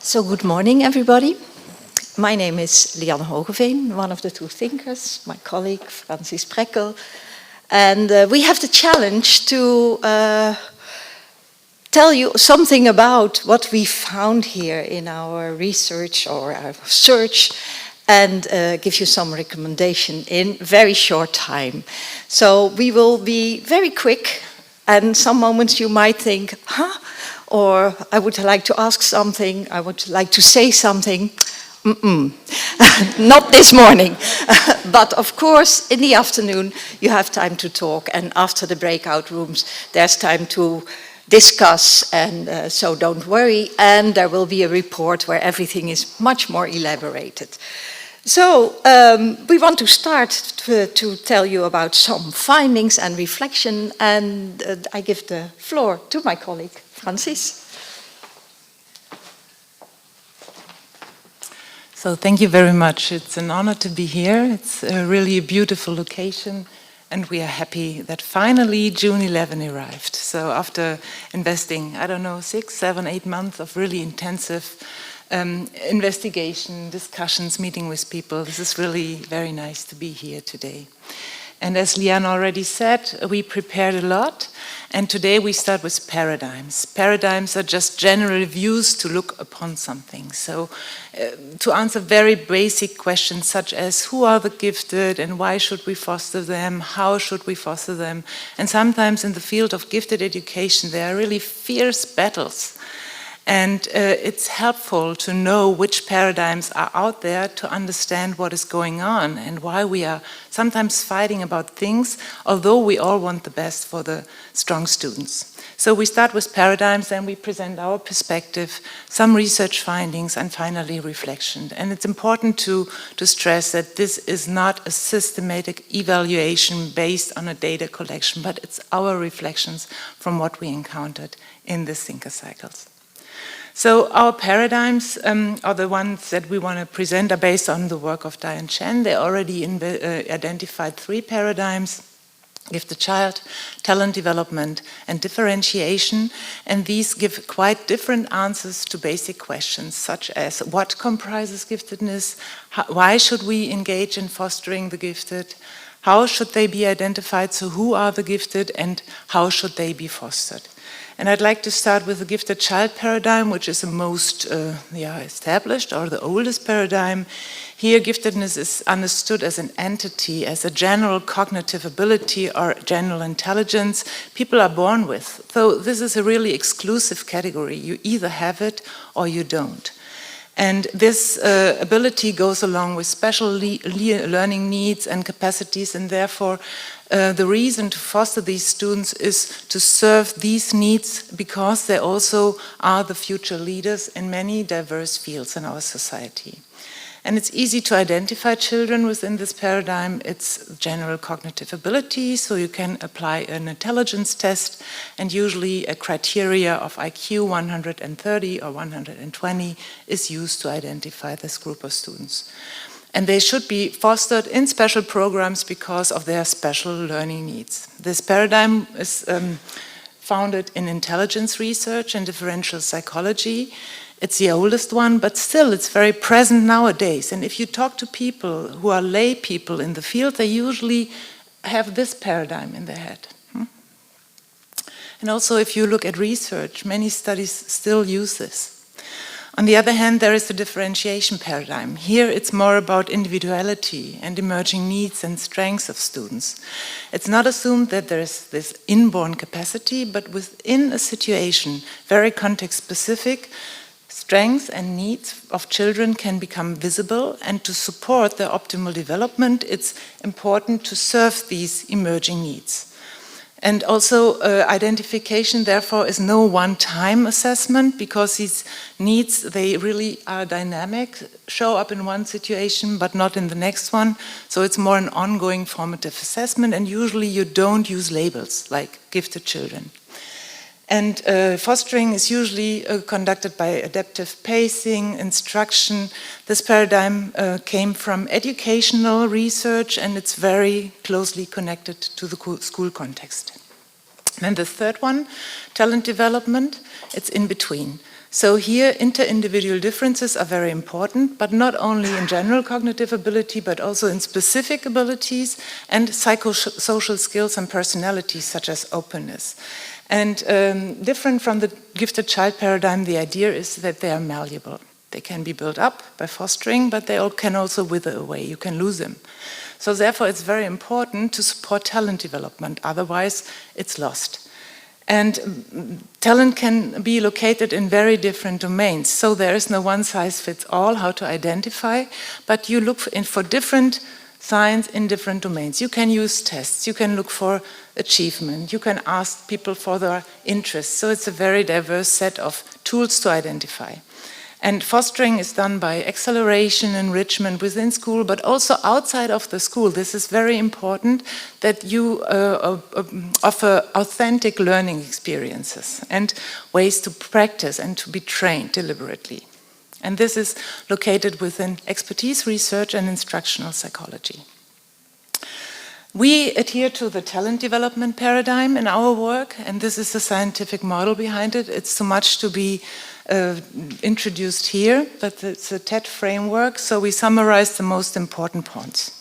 So good morning, everybody. My name is Lianne Hoogeveen, one of the two thinkers, my colleague Franzis Preckel. And we have the challenge to tell you something about what we found here in our research or our search and give you some recommendation in very short time. So we will be very quick, and some moments you might think, huh? Or I would like to ask something, I would like to say something. Not this morning. But of course, in the afternoon, you have time to talk, and after the breakout rooms, there's time to discuss, and so don't worry, and there will be a report where everything is much more elaborated. So we want to start to tell you about some findings and reflection, and I give the floor to my colleague, Franzis. So thank you very much. It's an honor to be here. It's really a beautiful location, and we are happy that finally June 11 arrived. So after investing, 6, 7, 8 months of really intensive investigation, discussions, meeting with people, this is really very nice to be here today. And as Lianne already said, we prepared a lot, and today we start with paradigms. Paradigms are just general views to look upon something. So to answer very basic questions such as who are the gifted and why should we foster them, how should we foster them, and sometimes in the field of gifted education there are really fierce battles. And it's helpful to know which paradigms are out there to understand what is going on and why we are sometimes fighting about things, although we all want the best for the strong students. So we start with paradigms and we present our perspective, some research findings, and finally reflection. And it's important to stress that this is not a systematic evaluation based on a data collection, but it's our reflections from what we encountered in the thinker cycles. So our paradigms are the ones that we want to present are based on the work of Diane Chen. They already identified 3 paradigms: gifted child, talent development, and differentiation. And these give quite different answers to basic questions, such as what comprises giftedness, why should we engage in fostering the gifted, how should they be identified, so who are the gifted, and how should they be fostered. And I'd like to start with the gifted child paradigm, which is the most established or the oldest paradigm. Here, giftedness is understood as an entity, as a general cognitive ability or general intelligence people are born with. So this is a really exclusive category. You either have it or you don't. And this ability goes along with special learning needs and capacities, and therefore the reason to foster these students is to serve these needs because they also are the future leaders in many diverse fields in our society. And it's easy to identify children within this paradigm. It's general cognitive ability, so you can apply an intelligence test, and usually a criteria of IQ 130 or 120 is used to identify this group of students. And they should be fostered in special programs because of their special learning needs. This paradigm is founded in intelligence research and differential psychology. It's the oldest one, but still it's very present nowadays. And if you talk to people who are lay people in the field, they usually have this paradigm in their head. And also if you look at research, many studies still use this. On the other hand, there is the differentiation paradigm. Here it's more about individuality and emerging needs and strengths of students. It's not assumed that there is this inborn capacity, but within a situation, very context-specific, strengths and needs of children can become visible, and to support their optimal development, it's important to serve these emerging needs. And also identification, therefore, is no one-time assessment because these needs, they really are dynamic, show up in one situation but not in the next one. So it's more an ongoing formative assessment, and usually you don't use labels like gifted children. And fostering is usually conducted by adaptive pacing, instruction. This paradigm came from educational research, and it's very closely connected to the school context. And then the third one, talent development, it's in between. So here, inter-individual differences are very important, but not only in general cognitive ability, but also in specific abilities and psychosocial skills and personalities, such as openness. And different from the gifted child paradigm, the idea is that they are malleable. They can be built up by fostering, but they can also wither away. You can lose them. So therefore, it's very important to support talent development. Otherwise, it's lost. And talent can be located in very different domains. So there is no one-size-fits-all how to identify, but you look for different signs in different domains. You can use tests. You can look for achievement. You can ask people for their interests. So it's a very diverse set of tools to identify. And fostering is done by acceleration, enrichment within school, but also outside of the school. This is very important that you offer authentic learning experiences and ways to practice and to be trained deliberately. And this is located within expertise research and instructional psychology. We adhere to the talent development paradigm in our work, and this is the scientific model behind it. It's too much to be introduced here, but it's a TED framework, so we summarize the most important points.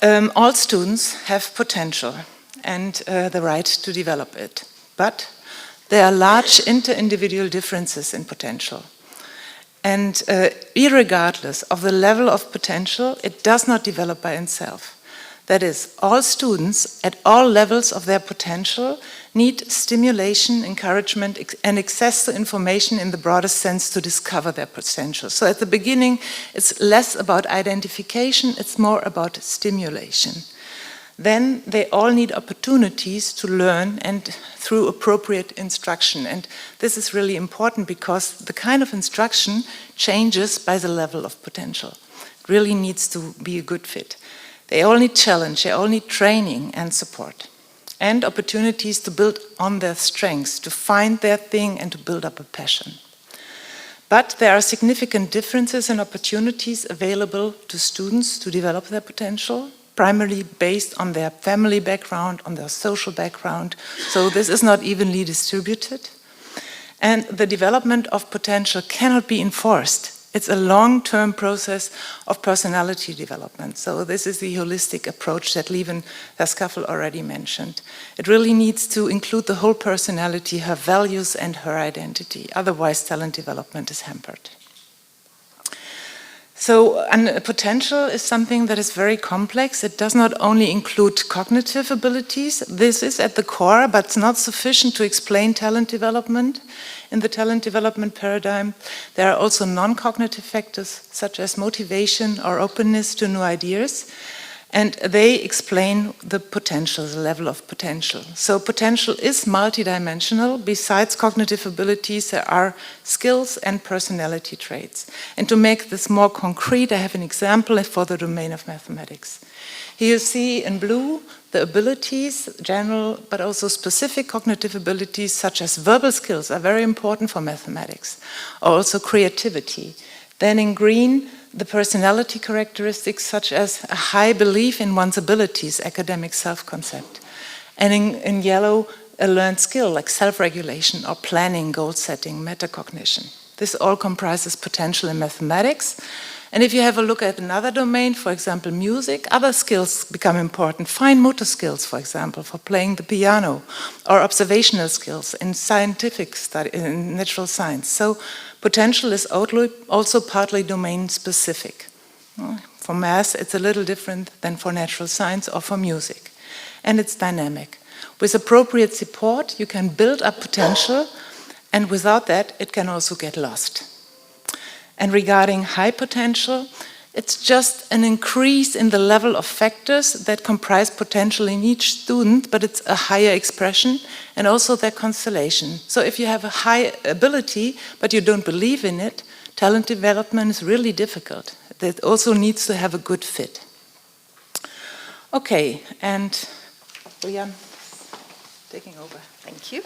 All students have potential and the right to develop it, but there are large inter-individual differences in potential. And irregardless of the level of potential, it does not develop by itself. That is, all students at all levels of their potential need stimulation, encouragement, and access to information in the broadest sense to discover their potential. So at the beginning, it's less about identification, it's more about stimulation. Then they all need opportunities to learn and through appropriate instruction. And this is really important because the kind of instruction changes by the level of potential. It really needs to be a good fit. They all need challenge, they all need training and support. And opportunities to build on their strengths, to find their thing and to build up a passion. But there are significant differences in opportunities available to students to develop their potential, primarily based on their family background, on their social background. So this is not evenly distributed. And the development of potential cannot be enforced. It's a long-term process of personality development. So this is the holistic approach that Lianne Hoogeveen already mentioned. It really needs to include the whole personality, her values and her identity. Otherwise, talent development is hampered. So potential is something that is very complex. It does not only include cognitive abilities. This is at the core, but it's not sufficient to explain talent development. In the talent development paradigm, there are also non-cognitive factors such as motivation or openness to new ideas, and they explain the potential, the level of potential. So potential is multidimensional. Besides cognitive abilities, there are skills and personality traits. And to make this more concrete, I have an example for the domain of mathematics. Here you see in blue the abilities, general but also specific cognitive abilities such as verbal skills are very important for mathematics, also creativity. Then in green, the personality characteristics such as a high belief in one's abilities, academic self-concept. And in yellow, a learned skill like self-regulation or planning, goal setting, metacognition. This all comprises potential in mathematics. And if you have a look at another domain, for example, music, other skills become important. Fine motor skills, for example, for playing the piano, or observational skills in scientific study, in natural science. So potential is also partly domain specific. For math, it's a little different than for natural science or for music. And it's dynamic. With appropriate support, you can build up potential, and without that, it can also get lost. And regarding high potential, it's just an increase in the level of factors that comprise potential in each student, but it's a higher expression and also their constellation. So if you have a high ability, but you don't believe in it, talent development is really difficult. It also needs to have a good fit. Okay, and Lianne, taking over. Thank you.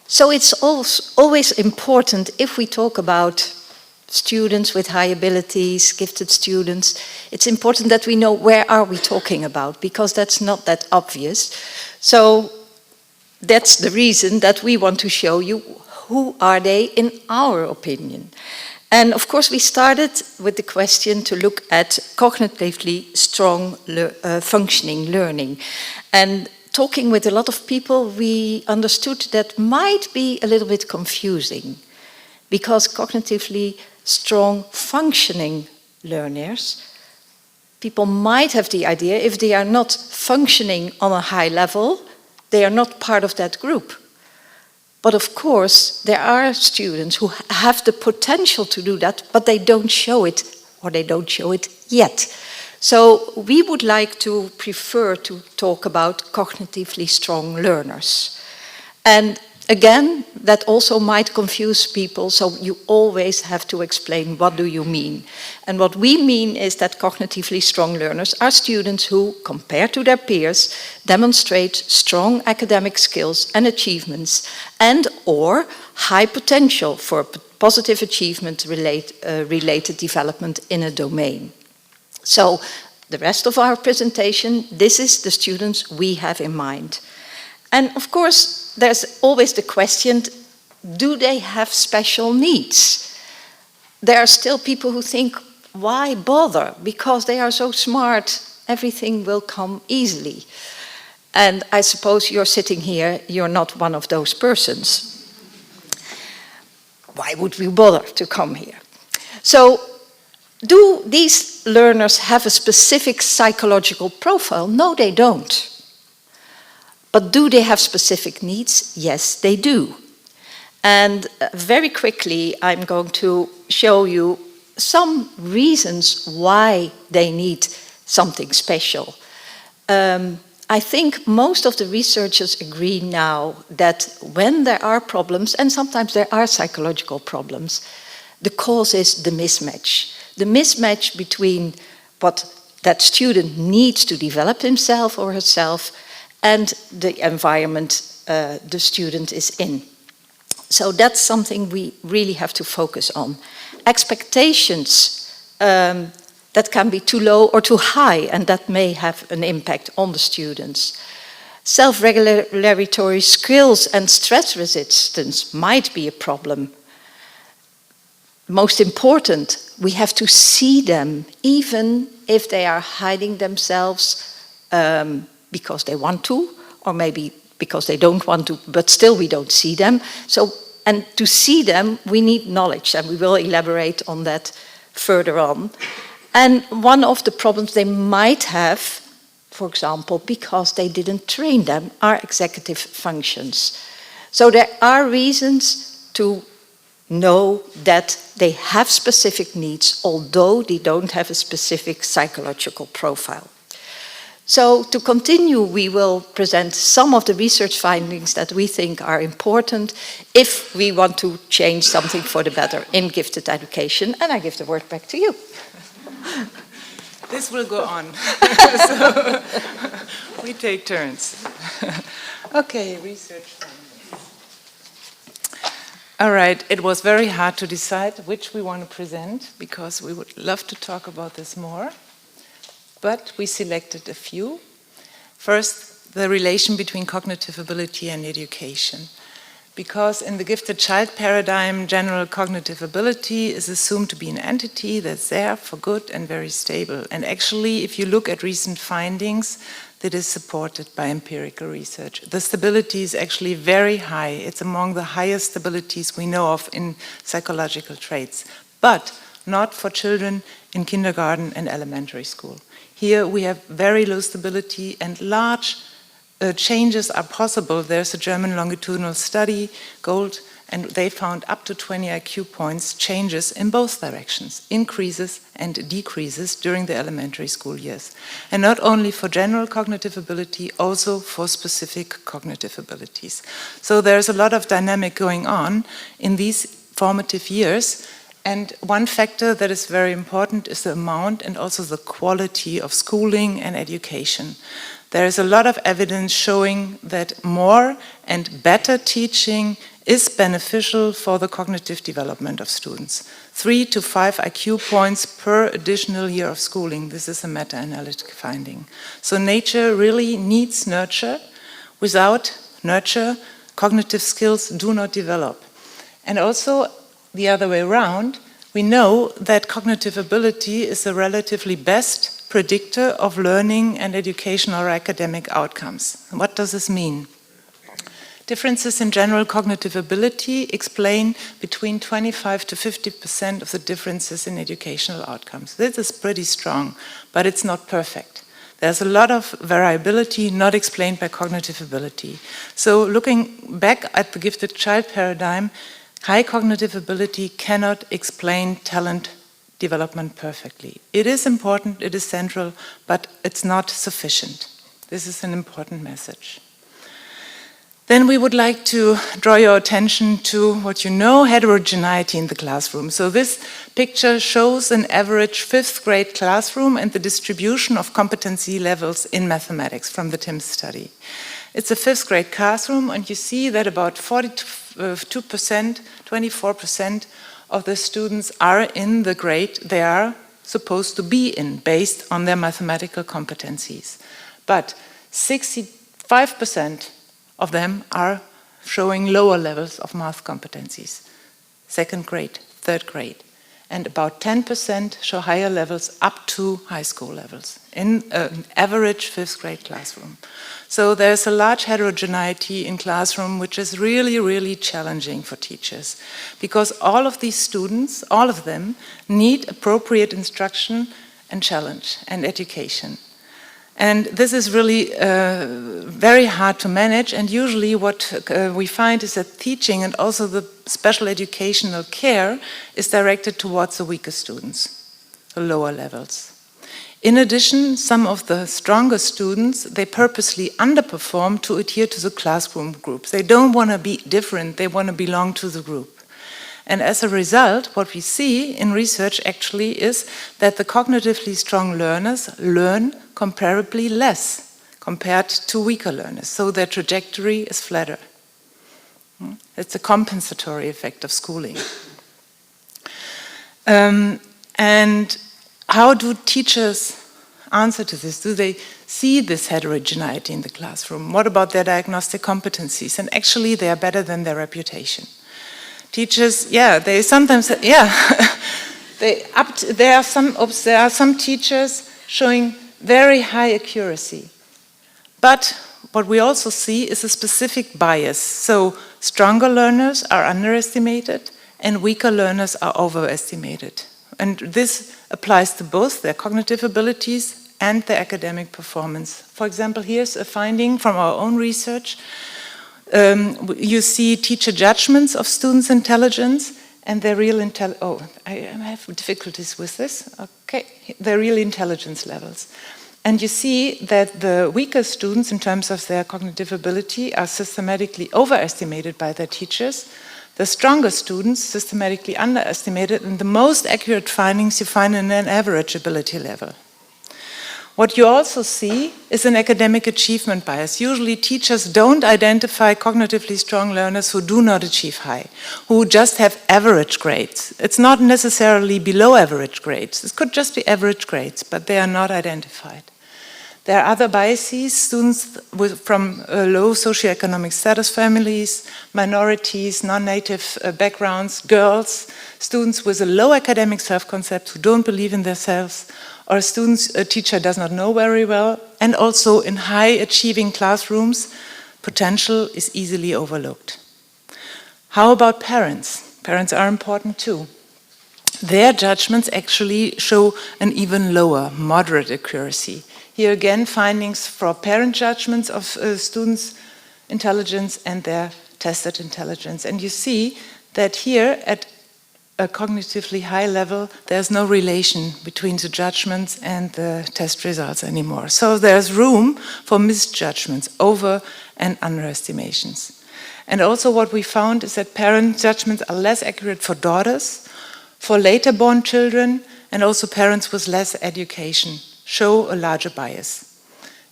So it's always important if we talk about students with high abilities, gifted students, it's important that we know where are we talking about, because that's not that obvious. So that's the reason that we want to show you who are they in our opinion. And of course we started with the question to look at cognitively strong functioning learning. And talking with a lot of people, we understood that might be a little bit confusing, because cognitively strong functioning learners, people might have the idea if they are not functioning on a high level, they are not part of that group. But of course, there are students who have the potential to do that, but they don't show it, or they don't show it yet. So we would like to prefer to talk about cognitively strong learners. And again, that also might confuse people, so you always have to explain what do you mean. And what we mean is that cognitively strong learners are students who, compared to their peers, demonstrate strong academic skills and achievements and or high potential for positive achievement related development in a domain. So the rest of our presentation, this is the students we have in mind. And of course, there's always the question, do they have special needs? There are still people who think, why bother? Because they are so smart, everything will come easily. And I suppose you're sitting here, you're not one of those persons. Why would we bother to come here? So, do these learners have a specific psychological profile? No, they don't. But do they have specific needs? Yes, they do. And very quickly, I'm going to show you some reasons why they need something special. I think most of the researchers agree now that when there are problems, and sometimes there are psychological problems, the cause is the mismatch. The mismatch between what that student needs to develop himself or herself and the environment the student is in. So that's something we really have to focus on. Expectations that can be too low or too high, and that may have an impact on the students. Self-regulatory skills and stress resistance might be a problem. Most important, we have to see them, even if they are hiding themselves because they want to, or maybe because they don't want to, but still we don't see them. So, and to see them, we need knowledge, and we will elaborate on that further on. And one of the problems they might have, for example, because they didn't train them, are executive functions. So there are reasons to know that they have specific needs, although they don't have a specific psychological profile. So to continue, we will present some of the research findings that we think are important if we want to change something for the better in gifted education. And I give the word back to you. This will go on. So we take turns. Okay, research findings. All right, it was very hard to decide which we want to present because we would love to talk about this more. But we selected a few. First, the relation between cognitive ability and education. Because in the gifted child paradigm, general cognitive ability is assumed to be an entity that's there for good and very stable. And actually, if you look at recent findings, that is supported by empirical research. The stability is actually very high. It's among the highest stabilities we know of in psychological traits, but not for children in kindergarten and elementary school. Here we have very low stability and large changes are possible. There's a German longitudinal study, GOLD, and they found up to 20 IQ points changes in both directions, increases and decreases during the elementary school years. And not only for general cognitive ability, also for specific cognitive abilities. So there's a lot of dynamic going on in these formative years. And one factor that is very important is the amount and also the quality of schooling and education. There is a lot of evidence showing that more and better teaching is beneficial for the cognitive development of students. 3 to 5 IQ points per additional year of schooling. This is a meta-analytic finding. So nature really needs nurture. Without nurture, cognitive skills do not develop. And also, the other way around, we know that cognitive ability is the relatively best predictor of learning and educational or academic outcomes. What does this mean? Differences in general cognitive ability explain between 25 to 50% of the differences in educational outcomes. This is pretty strong, but it's not perfect. There's a lot of variability not explained by cognitive ability. So looking back at the gifted child paradigm, high cognitive ability cannot explain talent development perfectly. It is important, it is central, but it's not sufficient. This is an important message. Then we would like to draw your attention to what you know, heterogeneity in the classroom. So this picture shows an average 5th grade classroom and the distribution of competency levels in mathematics from the TIMSS study. It's a 5th grade classroom, and you see that about 42%, 24% of the students are in the grade they are supposed to be in, based on their mathematical competencies. But 65% of them are showing lower levels of math competencies, 2nd grade, 3rd grade. And about 10% show higher levels up to high school levels in an average 5th grade classroom. So there's a large heterogeneity in classroom, which is really, really challenging for teachers, because all of these students, all of them, need appropriate instruction and challenge and education. And this is really very hard to manage, and usually what we find is that teaching and also the special educational care is directed towards the weaker students, the lower levels. In addition, some of the stronger students, they purposely underperform to adhere to the classroom groups. They don't want to be different, they want to belong to the group. And as a result, what we see in research actually is that the cognitively strong learners learn comparably less compared to weaker learners. So their trajectory is flatter. It's a compensatory effect of schooling. And how do teachers answer to this? Do they see this heterogeneity in the classroom? What about their diagnostic competencies? And actually, they are better than their reputation. Teachers, they sometimes, there are some teachers showing very high accuracy. But what we also see is a specific bias. So stronger learners are underestimated and weaker learners are overestimated. And this applies to both their cognitive abilities and their academic performance. For example, here's a finding from our own research. You see teacher judgments of students' intelligence and their real I have difficulties with this. Okay, their real intelligence levels. And you see that the weaker students, in terms of their cognitive ability, are systematically overestimated by their teachers. The stronger students, systematically underestimated, and the most accurate findings you find in an average ability level. What you also see is an academic achievement bias. Usually teachers don't identify cognitively strong learners who do not achieve high, who just have average grades. It's not necessarily below average grades. This could just be average grades, but they are not identified. There are other biases, students from low socioeconomic status families, minorities, non-native backgrounds, girls, students with a low academic self-concept who don't believe in themselves, or students a teacher does not know very well, and also in high-achieving classrooms, potential is easily overlooked. How about parents? Parents are important too. Their judgments actually show an even lower, moderate accuracy. Here again, findings for parent judgments of students' intelligence and their tested intelligence. And you see that here at a cognitively high level, there's no relation between the judgments and the test results anymore. So there's room for misjudgments, over and underestimations. And also what we found is that parent judgments are less accurate for daughters, for later born children, and also parents with less education show a larger bias.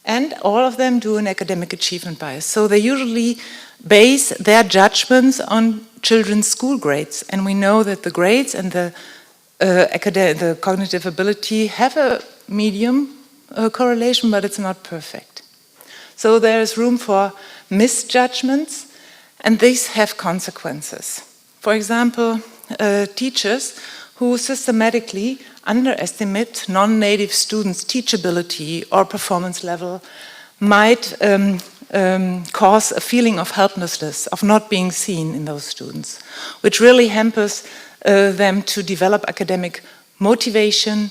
And all of them do an academic achievement bias. So they usually base their judgments on children's school grades. And we know that the grades and the cognitive ability have a medium correlation, but it's not perfect. So there is room for misjudgments, and these have consequences. For example, teachers who systematically underestimate non-native students' teachability or performance level might cause a feeling of helplessness, of not being seen in those students, which really hampers them to develop academic motivation,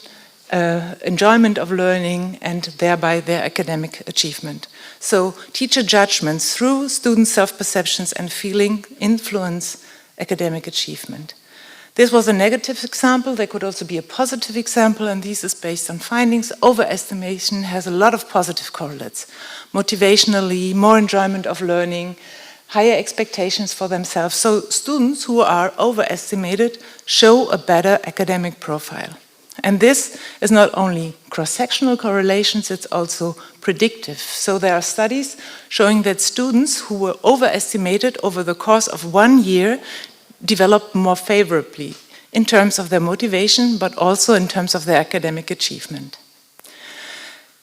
enjoyment of learning, and thereby their academic achievement. So teacher judgments through student self-perceptions and feeling influence academic achievement. This was a negative example. There could also be a positive example, and this is based on findings. Overestimation has a lot of positive correlates. Motivationally, more enjoyment of learning, higher expectations for themselves. So students who are overestimated show a better academic profile. And this is not only cross-sectional correlations, it's also predictive. So there are studies showing that students who were overestimated over the course of 1 year developed more favorably in terms of their motivation, but also in terms of their academic achievement.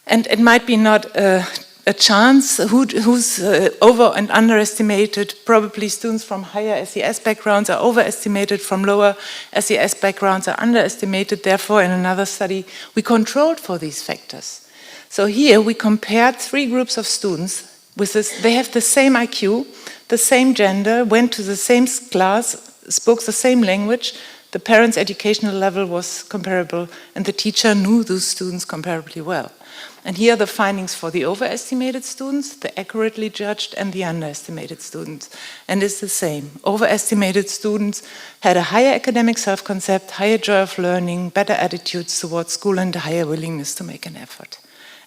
And it might be not a chance who's over and underestimated. Probably students from higher SES backgrounds are overestimated, from lower SES backgrounds are underestimated. Therefore, in another study, we controlled for these factors. So here we compared 3 groups of students with this. They have the same IQ, the same gender, went to the same class, spoke the same language. The parents' educational level was comparable, and the teacher knew those students comparably well. And here are the findings for the overestimated students, the accurately judged, and the underestimated students. And it's the same. Overestimated students had a higher academic self-concept, higher joy of learning, better attitudes towards school, and a higher willingness to make an effort.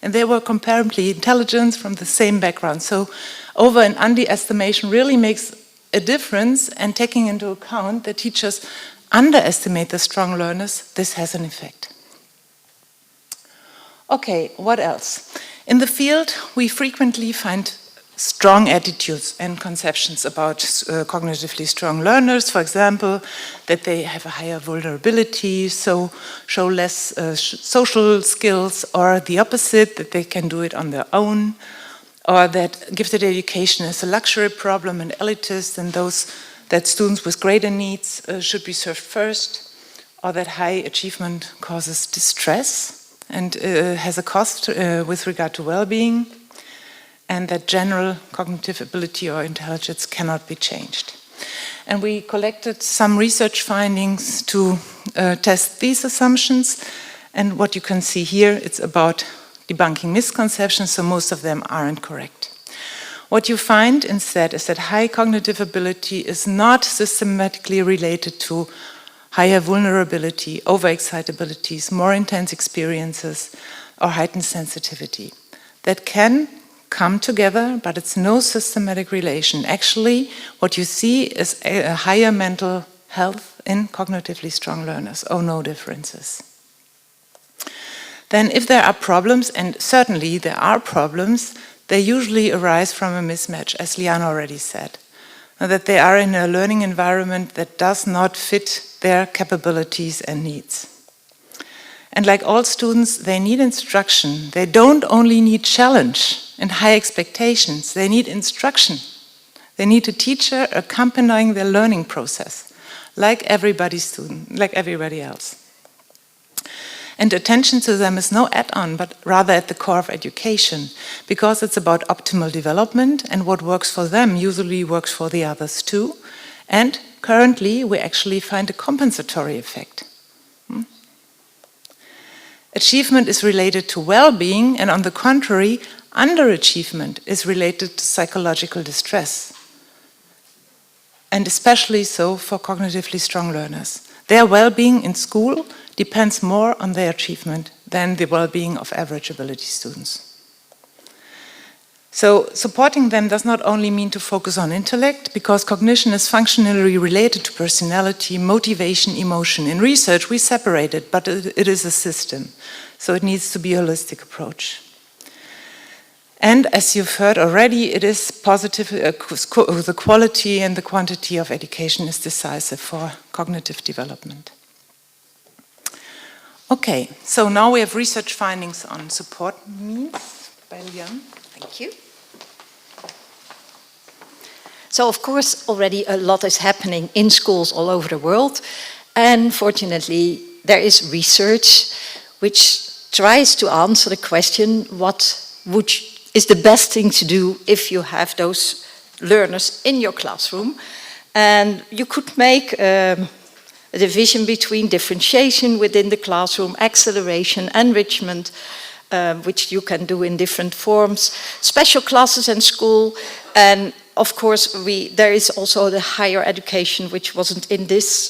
And they were comparably intelligent from the same background. So over and underestimation really makes a difference, and taking into account that teachers underestimate the strong learners, this has an effect. Okay, what else? In the field, we frequently find strong attitudes and conceptions about cognitively strong learners. For example, that they have a higher vulnerability, so show less social skills, or the opposite, that they can do it on their own, or that gifted education is a luxury problem and elitist, and that students with greater needs should be served first, or that high achievement causes distress and has a cost with regard to well-being, and that general cognitive ability or intelligence cannot be changed. And we collected some research findings to test these assumptions, and what you can see here, it's about debunking misconceptions, so most of them aren't correct. What you find instead is that high cognitive ability is not systematically related to higher vulnerability, overexcitabilities, more intense experiences, or heightened sensitivity. That can come together, but it's no systematic relation. Actually, what you see is a higher mental health in cognitively strong learners, or no differences. Then if there are problems, and certainly there are problems, they usually arise from a mismatch, as Lianne already said. That they are in a learning environment that does not fit their capabilities and needs. And like all students, they need instruction. They don't only need challenge and high expectations, they need instruction. They need a teacher accompanying their learning process, like everybody else. And attention to them is no add-on, but rather at the core of education, because it's about optimal development, and what works for them usually works for the others too. And currently, we actually find a compensatory effect. Achievement is related to well-being, and on the contrary, underachievement is related to psychological distress. And especially so for cognitively strong learners. Their well-being in school depends more on their achievement than the well-being of average ability students. So supporting them does not only mean to focus on intellect, because cognition is functionally related to personality, motivation, emotion. In research, we separate it, but it is a system. So it needs to be a holistic approach. And as you've heard already, it is positive, the quality and the quantity of education is decisive for cognitive development. Okay, so now we have research findings on support needs by Lianne. Thank you. So, of course, already a lot is happening in schools all over the world. And fortunately, there is research which tries to answer the question, what is the best thing to do if you have those learners in your classroom? And you could make a division between differentiation within the classroom, acceleration, enrichment, which you can do in different forms, special classes in school, and of course there is also the higher education, which wasn't in this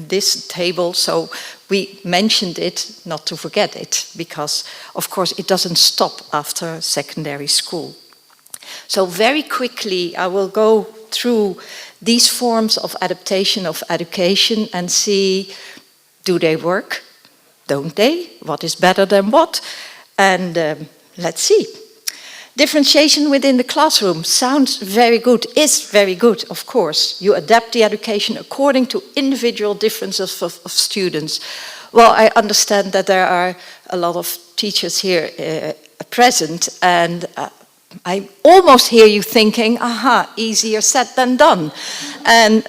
this table, so we mentioned it not to forget it, because of course it doesn't stop after secondary school. So very quickly I will go through these forms of adaptation of education and see, do they work? Don't they? What is better than what? And let's see. Differentiation within the classroom sounds very good, is very good, of course. You adapt the education according to individual differences of students. Well, I understand that there are a lot of teachers here present, and I almost hear you thinking, aha, easier said than done. And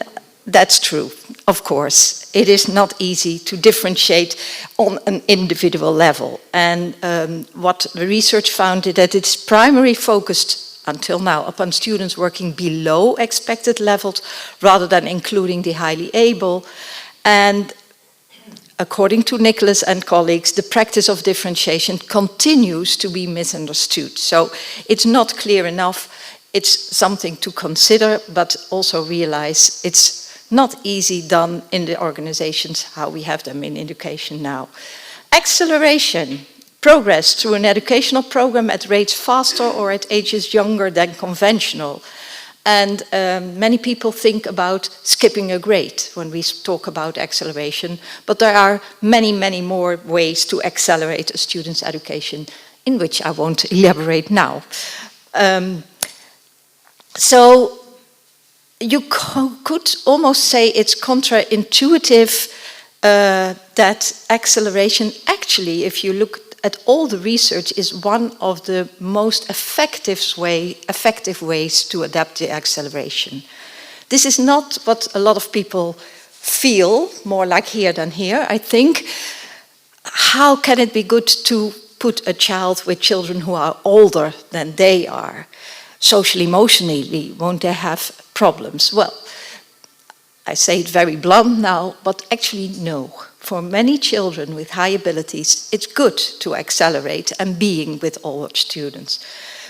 that's true, of course. It is not easy to differentiate on an individual level. And what the research found is that it's primarily focused until now upon students working below expected levels rather than including the highly able. And according to Nicholas and colleagues, the practice of differentiation continues to be misunderstood. So it's not clear enough. It's something to consider, but also realize it's not easy done in the organizations how we have them in education now. Acceleration, progress through an educational program at rates faster or at ages younger than conventional. And many people think about skipping a grade when we talk about acceleration, but there are many, many more ways to accelerate a student's education, in which I won't elaborate now. So you could almost say it's counterintuitive that acceleration actually, if you look at all the research, is one of the most effective ways to adapt the acceleration. This is not what a lot of people feel, more like here than here, I think. How can it be good to put a child with children who are older than they are? Social emotionally, won't they have problems? Well, I say it very blunt now, but actually no. For many children with high abilities, it's good to accelerate and being with older students.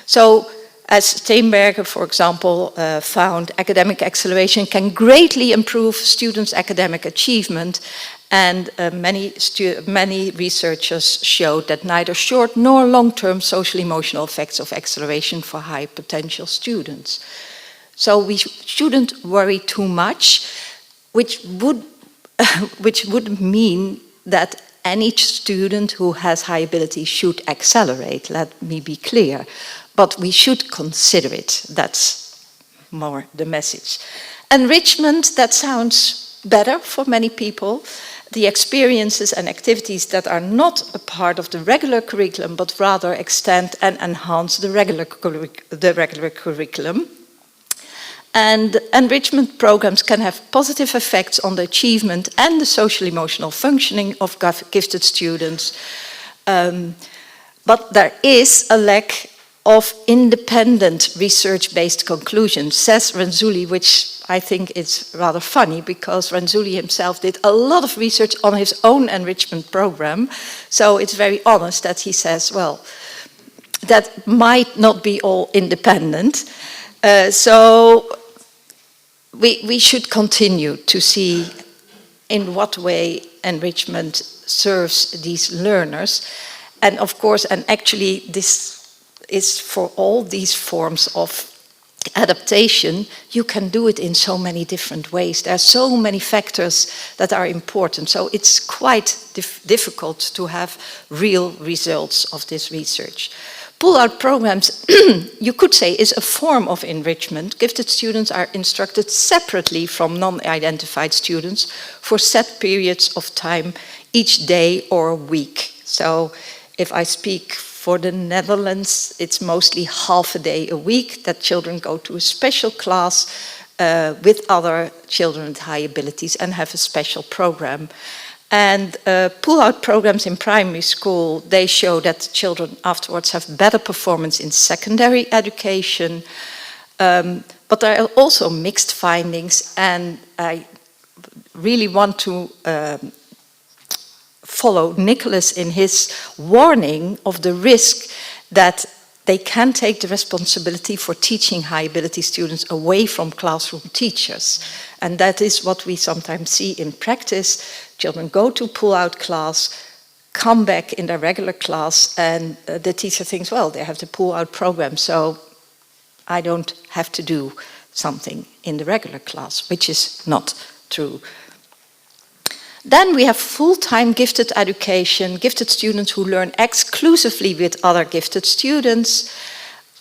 So, as Steenbergen, for example, found, academic acceleration can greatly improve students' academic achievement, and many researchers showed that neither short nor long-term social emotional effects of acceleration for high potential students. So we shouldn't worry too much, which would mean that any student who has high ability should accelerate, let me be clear. But we should consider it. That's more the message. Enrichment, that sounds better for many people. The experiences and activities that are not a part of the regular curriculum, but rather extend and enhance the regular curriculum. And enrichment programs can have positive effects on the achievement and the social emotional functioning of gifted students. But there is a lack of independent research-based conclusions, says Renzulli, which I think is rather funny because Renzulli himself did a lot of research on his own enrichment program. So it's very honest that he says, well, that might not be all independent. So we should continue to see in what way enrichment serves these learners. And of course, and actually this is for all these forms of adaptation, you can do it in so many different ways. There are so many factors that are important. So it's quite difficult to have real results of this research. Pull-out programs, you could say, is a form of enrichment. Gifted students are instructed separately from non-identified students for set periods of time each day or week. So if I speak for the Netherlands, it's mostly half a day a week that children go to a special class with other children with high abilities and have a special program. And pull-out programs in primary school, they show that children afterwards have better performance in secondary education. But there are also mixed findings, and I really want to follow Nicholas in his warning of the risk that they can take the responsibility for teaching high ability students away from classroom teachers. And that is what we sometimes see in practice. Children go to pull-out class, come back in their regular class, and the teacher thinks, well, they have the pull-out program, so I don't have to do something in the regular class, which is not true. Then we have full-time gifted education, gifted students who learn exclusively with other gifted students.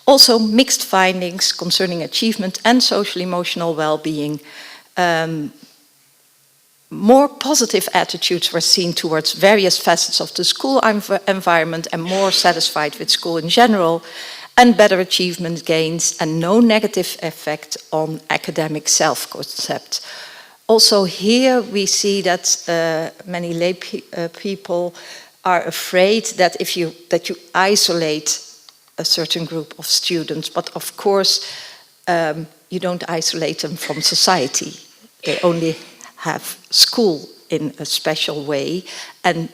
Also mixed findings concerning achievement and social-emotional well-being. More positive attitudes were seen towards various facets of the school environment and more satisfied with school in general, and better achievement gains and no negative effect on academic self-concept. Also here we see that many lay people are afraid that that you isolate a certain group of students, but of course you don't isolate them from society. They only have school in a special way, and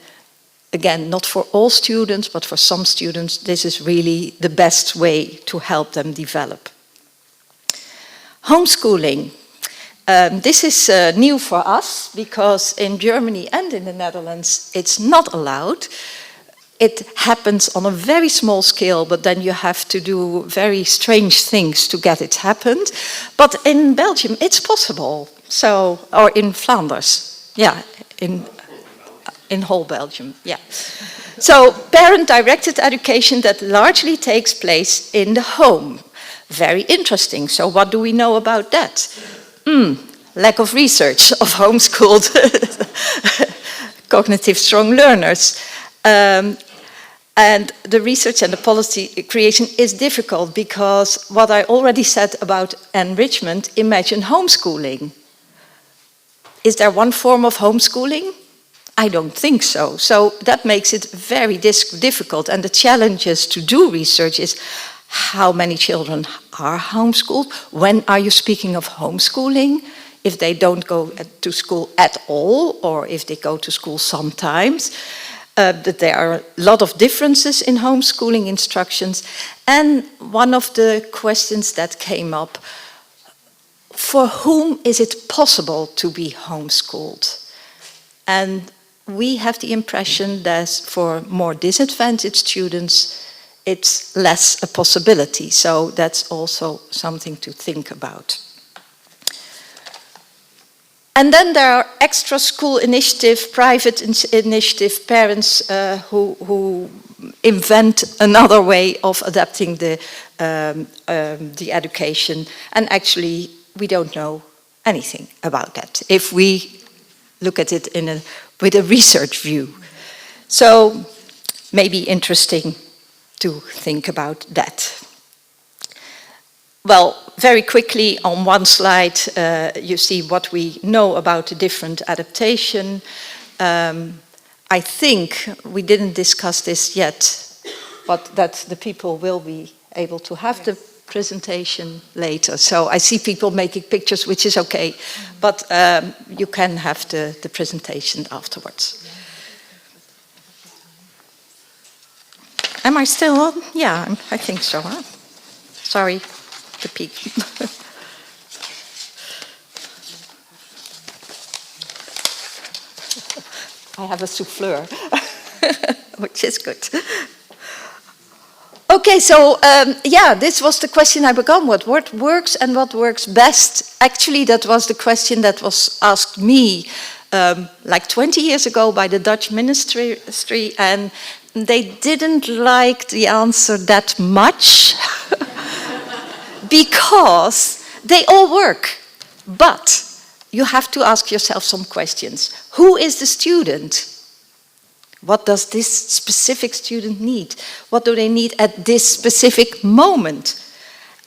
again, not for all students, but for some students this is really the best way to help them develop. Homeschooling. This is new for us because in Germany and in the Netherlands it's not allowed. It happens on a very small scale, but then you have to do very strange things to get it happened. But in Belgium it's possible. So, or in Flanders, yeah, in whole Belgium, yeah. So parent-directed education that largely takes place in the home. Very interesting. So what do we know about that? Lack of research of homeschooled cognitive strong learners. And the research and the policy creation is difficult because what I already said about enrichment, imagine homeschooling. Is there one form of homeschooling? I don't think so. So that makes it very difficult. And the challenges to do research is how many children are homeschooled? When are you speaking of homeschooling? If they don't go to school at all, or if they go to school sometimes. That there are a lot of differences in homeschooling instructions. And one of the questions that came up, for whom is it possible to be homeschooled? And we have the impression that for more disadvantaged students, it's less a possibility. So that's also something to think about. And then there are extra school initiative, private initiative, parents who invent another way of adapting the education. And actually, we don't know anything about that if we look at it with a research view. So maybe interesting to think about that. Well, very quickly on one slide, you see what we know about the different adaptation. I think we didn't discuss this yet, but that the people will be able to have the presentation later. So I see people making pictures, which is okay, but you can have the presentation afterwards. Am I still on? Yeah, I think so. Huh? Sorry. The peak. I have a souffleur, which is good. Okay, so yeah, this was the question I began with. What works and what works best? Actually, that was the question that was asked me like 20 years ago by the Dutch ministry, and they didn't like the answer that much because they all work. But you have to ask yourself some questions. Who is the student? What does this specific student need? What do they need at this specific moment?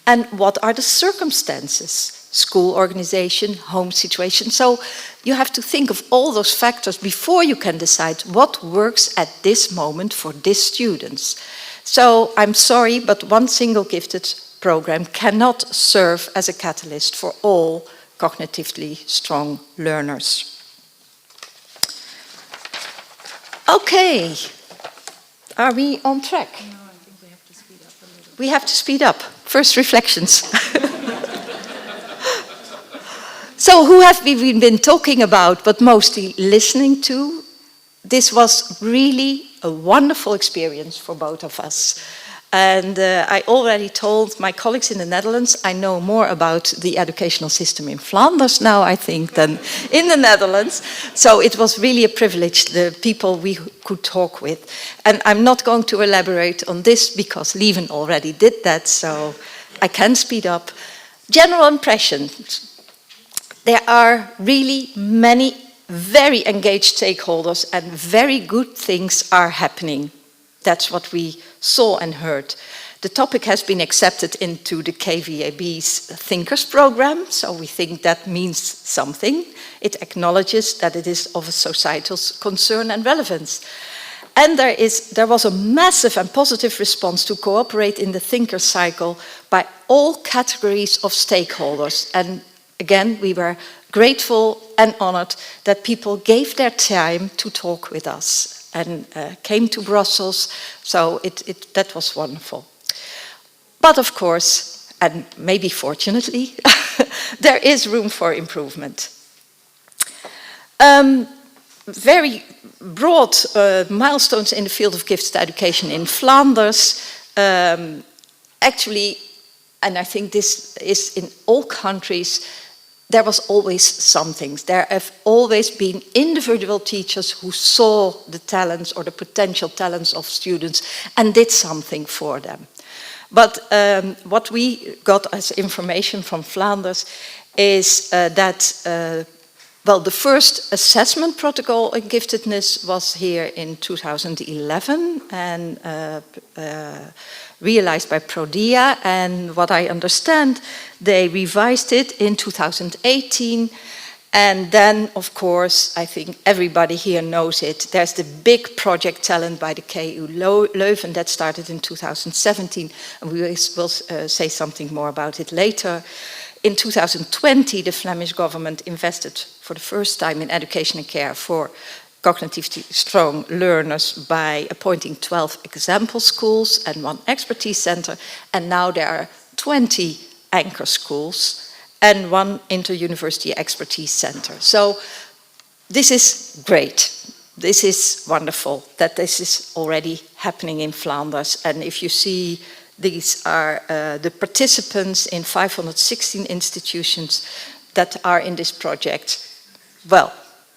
And what are the circumstances? School organization, home situation. So you have to think of all those factors before you can decide what works at this moment for these students. So I'm sorry, but one single gifted program cannot serve as a catalyst for all cognitively strong learners. Okay, are we on track? No, I think we have to speed up a little. We have to speed up. First reflections. So who have we been talking about, but mostly listening to? This was really a wonderful experience for both of us. And I already told my colleagues in the Netherlands, I know more about the educational system in Flanders now, I think, than in the Netherlands. So it was really a privilege, the people we could talk with. And I'm not going to elaborate on this because Lianne already did that, so I can speed up. General impressions. There are really many very engaged stakeholders and very good things are happening. That's what we saw and heard. The topic has been accepted into the KVAB's Thinkers program, so we think that means something. It acknowledges that it is of a societal concern and relevance. And there was a massive and positive response to cooperate in the Thinkers cycle by all categories of stakeholders. And again, we were grateful and honored that people gave their time to talk with us and came to Brussels, so that was wonderful. But of course, and maybe fortunately, there is room for improvement. Very broad milestones in the field of gifted education in Flanders. Actually, and I think this is in all countries, there was always something. There have always been individual teachers who saw the talents or the potential talents of students and did something for them. But what we got as information from Flanders is that, well, the first assessment protocol in giftedness was here in 2011 and realized by Prodia, and what I understand, they revised it in 2018, and then, of course, I think everybody here knows it, there's the big project Talent by the KU Leuven that started in 2017, and we will say something more about it later. In 2020, the Flemish government invested for the first time in education and care for cognitively strong learners by appointing 12 example schools and 1 expertise center, and now there are 20 anchor schools and 1 inter-university expertise center. So this is great. This is wonderful that this is already happening in Flanders, and if you see these are the participants in 516 institutions that are in this project. Well,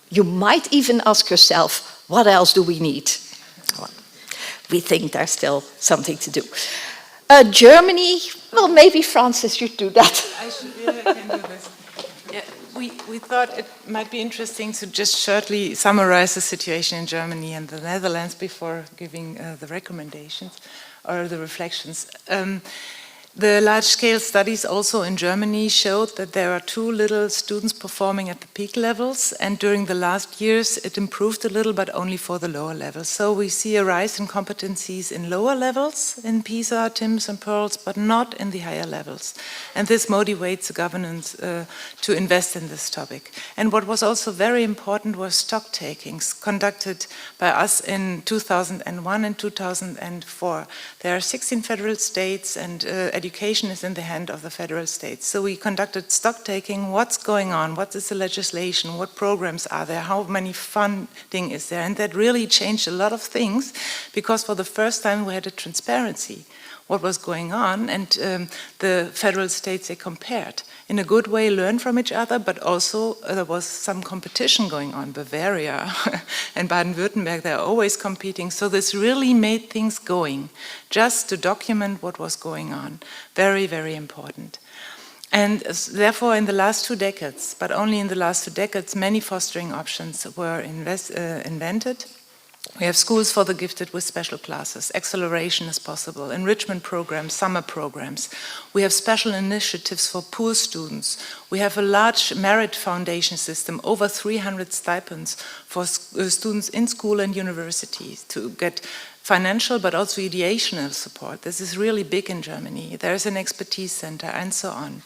you might even ask yourself, what else do we need? Well, we think there's still something to do. Germany, well, maybe Francis should do that. I can do this. Yeah, we thought it might be interesting to just shortly summarize the situation in Germany and the Netherlands before giving the recommendations or the reflections. The large-scale studies also in Germany showed that there are too little students performing at the peak levels, and during the last years it improved a little, but only for the lower levels. So we see a rise in competencies in lower levels, in PISA, TIMSS and PEARLS, but not in the higher levels. And this motivates the governance to invest in this topic. And what was also very important was stock takings conducted by us in 2001 and 2004. There are 16 federal states, and education is in the hand of the federal states. So we conducted stock taking, what's going on, what is the legislation, what programs are there, how many funding is there, and that really changed a lot of things, because for the first time we had a transparency. what was going on, and the federal states, they compared. In a good way, learn from each other, but also there was some competition going on. Bavaria and Baden-Württemberg, they're always competing. So this really made things going, just to document what was going on. Very, very important. And therefore, in the last 2 decades, but only in the last 2 decades, many fostering options were invented. We have schools for the gifted with special classes. Acceleration is possible. Enrichment programs, summer programs. We have special initiatives for poor students. We have a large merit foundation system, over 300 stipends for students in school and universities to get financial but also ideational support. This is really big in Germany. There is an expertise center and so on.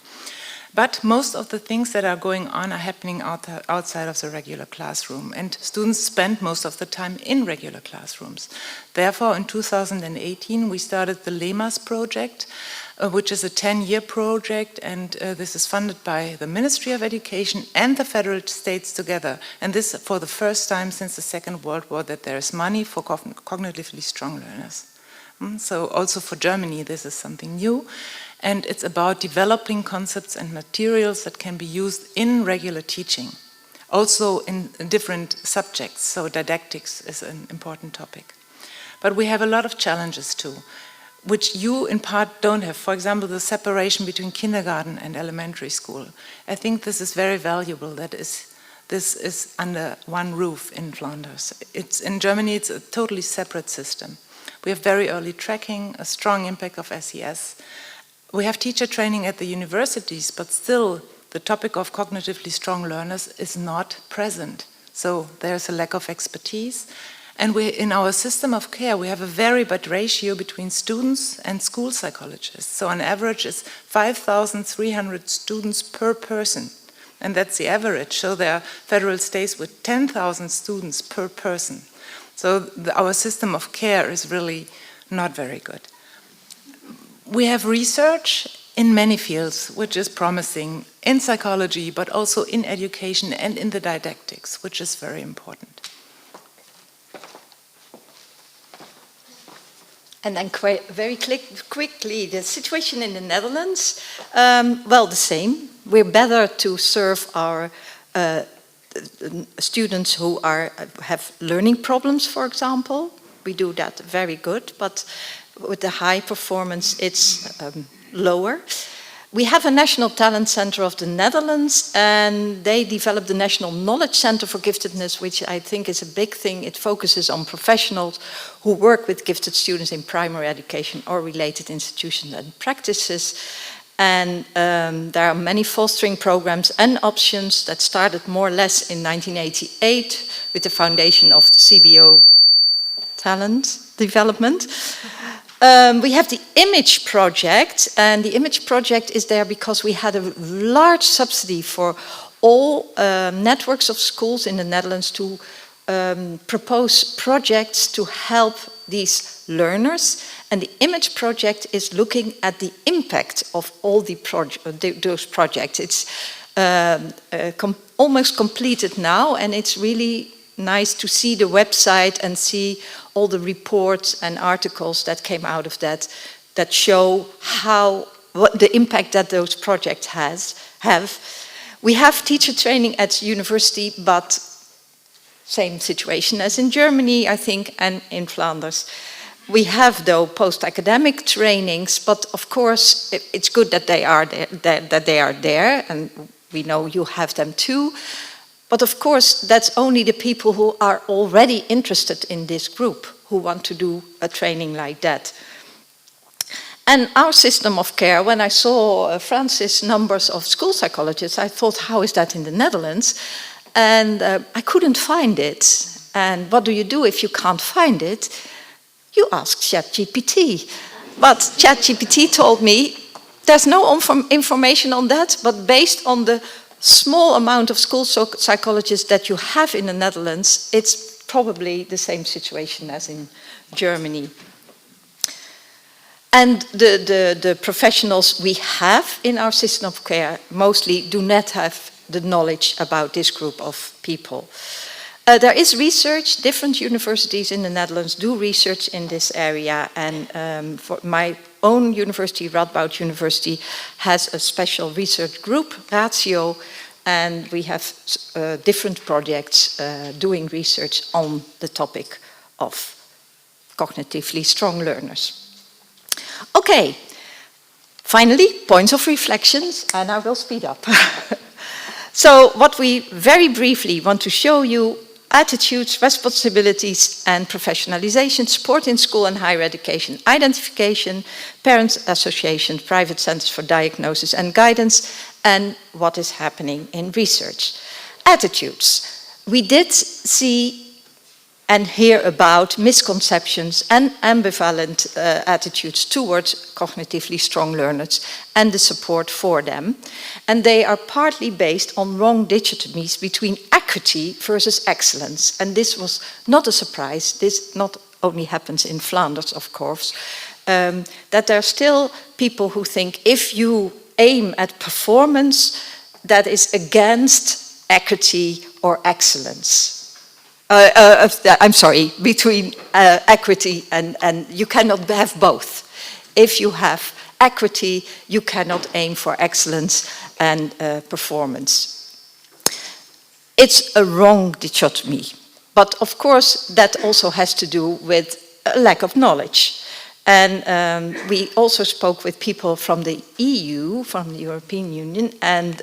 But most of the things that are going on are happening outside of the regular classroom, and students spend most of the time in regular classrooms. Therefore, in 2018, we started the LEMAS project, which is a 10-year project, and this is funded by the Ministry of Education and the federal states together. And this for the first time since the Second World War that there is money for cognitively strong learners. So also for Germany, this is something new. And it's about developing concepts and materials that can be used in regular teaching, also in different subjects, so didactics is an important topic. But we have a lot of challenges too, which you in part don't have. For example, the separation between kindergarten and elementary school. I think this is very valuable, this is under one roof in Flanders. In Germany, it's a totally separate system. We have very early tracking, a strong impact of SES. We have teacher training at the universities, but still the topic of cognitively strong learners is not present. So there's a lack of expertise. And in our system of care, we have a very bad ratio between students and school psychologists. So on average, it's 5,300 students per person. And that's the average. So there are federal states with 10,000 students per person. So our system of care is really not very good. We have research in many fields, which is promising, in psychology, but also in education and in the didactics, which is very important. And then very quickly, the situation in the Netherlands, well, the same. We're better to serve our students who have learning problems, for example. We do that very good, but with the high performance, it's lower. We have a National Talent Center of the Netherlands, and they developed the National Knowledge Center for Giftedness, which I think is a big thing. It focuses on professionals who work with gifted students in primary education or related institutions and practices. And there are many fostering programs and options that started more or less in 1988 with the foundation of the CBO Talent Development. We have the IMAGE project, and the IMAGE project is there because we had a large subsidy for all networks of schools in the Netherlands to propose projects to help these learners. And the IMAGE project is looking at the impact of all those projects. It's almost completed now, and it's really nice to see the website and see all the reports and articles that came out of that show what the impact that those projects have. We have teacher training at university, but same situation as in Germany, I think, and in Flanders. We have, though, post-academic trainings, but of course it's good that they are there, and we know you have them too. But of course, that's only the people who are already interested in this group who want to do a training like that. And our system of care, when I saw Franzis' numbers of school psychologists, I thought, how is that in the Netherlands? And I couldn't find it. And what do you do if you can't find it? You ask ChatGPT. But ChatGPT told me there's no information on that, but based on the small amount of school psychologists that you have in the Netherlands, it's probably the same situation as in Germany. And the professionals we have in our system of care mostly do not have the knowledge about this group of people. There is research, different universities in the Netherlands do research in this area, and for my own university, Radboud University, has a special research group, Ratio, and we have different projects doing research on the topic of cognitively strong learners. Okay, finally, points of reflections, and I will speed up. So what we very briefly want to show you: attitudes, responsibilities and professionalization, support in school and higher education, identification, parents associations, private centers for diagnosis and guidance, and what is happening in research. Attitudes. We did see and hear about misconceptions and ambivalent attitudes towards cognitively strong learners and the support for them. And they are partly based on wrong dichotomies between equity versus excellence. And this was not a surprise. This not only happens in Flanders, of course, that there are still people who think if you aim at performance, that is against equity or excellence. I'm sorry, between equity and you cannot have both. If you have equity, you cannot aim for excellence and performance. It's a wrong dichotomy, but of course that also has to do with a lack of knowledge. And we also spoke with people from the EU, from the European Union, and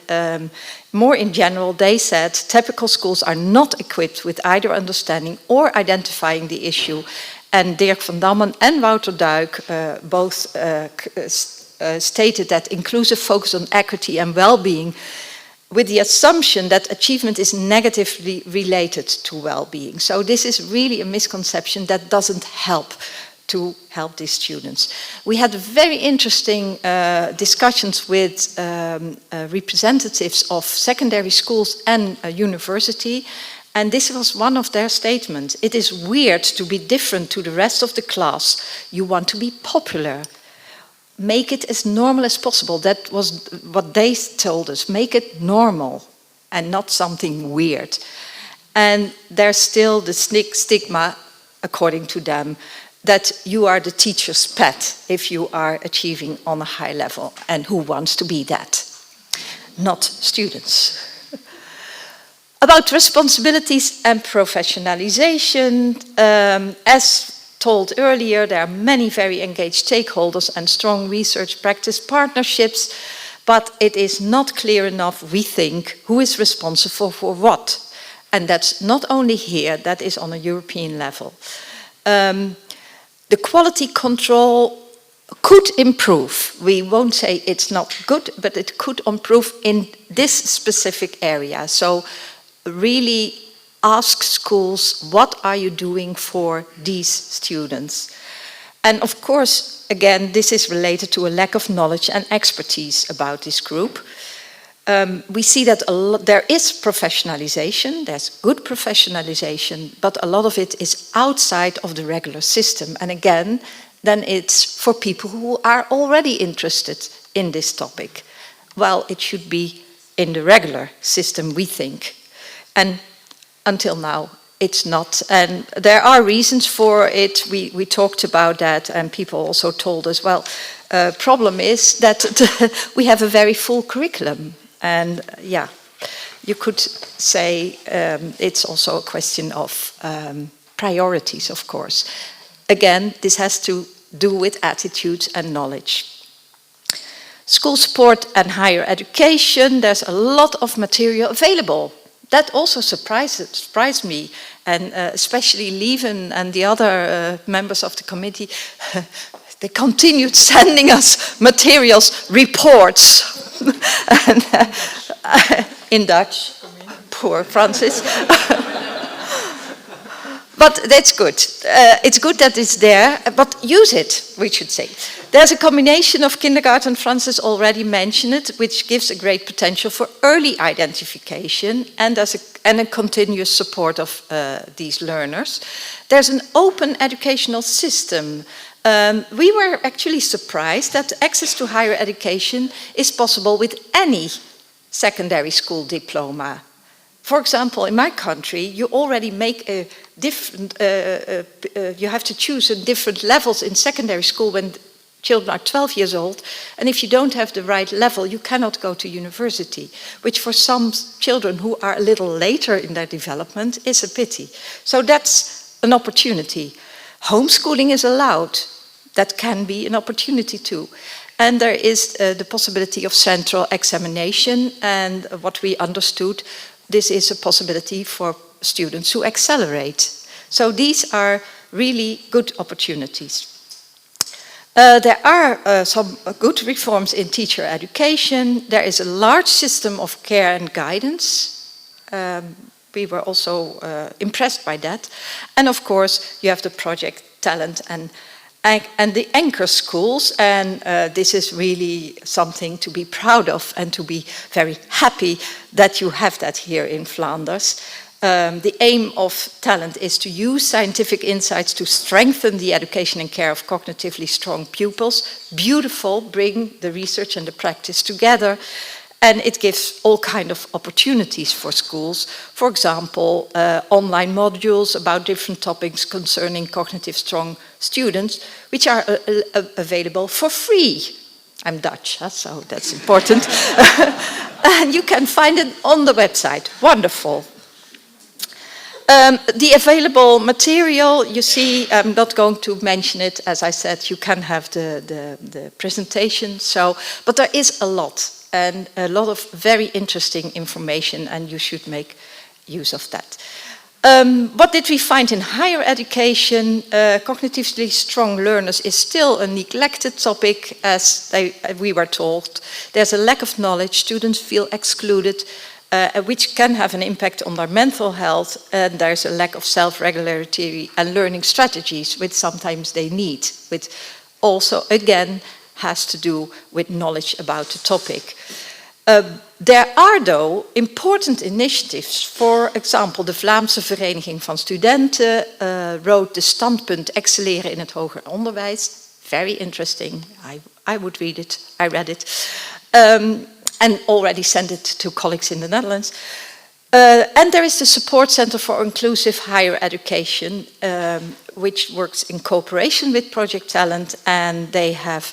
more in general, they said typical schools are not equipped with either understanding or identifying the issue. And Dirk van Dammen and Wouter Duik both stated that inclusive focus on equity and well-being, with the assumption that achievement is negatively related to well-being. So this is really a misconception that doesn't help to help these students. We had very interesting discussions with representatives of secondary schools and a university, and this was one of their statements. It is weird to be different to the rest of the class. You want to be popular. Make it as normal as possible. That was what they told us. Make it normal and not something weird. And there's still the stigma, according to them, that you are the teacher's pet if you are achieving on a high level, and who wants to be that? Not students. About responsibilities and professionalization, as told earlier, there are many very engaged stakeholders and strong research practice partnerships, but it is not clear enough, we think, who is responsible for what. And that's not only here, that is on a European level. The quality control could improve. We won't say it's not good, but it could improve in this specific area. So really ask schools, what are you doing for these students? And of course, again, this is related to a lack of knowledge and expertise about this group. We see that there is professionalization, there's good professionalization, but a lot of it is outside of the regular system. And again, then it's for people who are already interested in this topic. Well, it should be in the regular system, we think. And until now, it's not. And there are reasons for it. We talked about that, and people also told us, well, problem is that we have a very full curriculum. And yeah, you could say it's also a question of priorities, of course. Again, this has to do with attitudes and knowledge. School support and higher education, there's a lot of material available. That also surprised me, and especially Lieven and the other members of the committee, they continued sending us materials, reports, and, in Dutch. Poor Francis. But that's good. It's good that it's there, but use it, we should say. There's a combination of kindergarten, Francis already mentioned it, which gives a great potential for early identification and a continuous support of these learners. There's an open educational system. We were actually surprised that access to higher education is possible with any secondary school diploma. For example, in my country, you already make a different, you have to choose different levels in secondary school when children are 12 years old, and if you don't have the right level, you cannot go to university, which for some children who are a little later in their development is a pity. So that's an opportunity. Homeschooling is allowed. That can be an opportunity too. And there is the possibility of central examination, and what we understood, this is a possibility for students who accelerate. So these are really good opportunities. There are some good reforms in teacher education. There is a large system of care and guidance. We were also impressed by that. And of course, you have the project talent and the anchor schools, and this is really something to be proud of and to be very happy that you have that here in Flanders. The aim of talent is to use scientific insights to strengthen the education and care of cognitively strong pupils. Beautiful, bring the research and the practice together. And it gives all kinds of opportunities for schools. For example, online modules about different topics concerning cognitive strong students, which are available for free. I'm Dutch, so that's important. And you can find it on the website. Wonderful. The available material, you see, I'm not going to mention it. As I said, you can have the presentation. But there is a lot. And a lot of very interesting information, and you should make use of that. What did we find in higher education? Cognitively strong learners is still a neglected topic, as we were told. There's a lack of knowledge, students feel excluded, which can have an impact on their mental health, and there's a lack of self-regulatory and learning strategies, which sometimes they need, which also, again, has to do with knowledge about the topic. There are, though, important initiatives. For example, de Vlaamse Vereniging van Studenten wrote de standpunt Excelleren in het hoger onderwijs. Very interesting. I would read it. I read it. And already sent it to colleagues in the Netherlands. And there is the Support Center for Inclusive Higher Education, which works in cooperation with Project Talent, and they have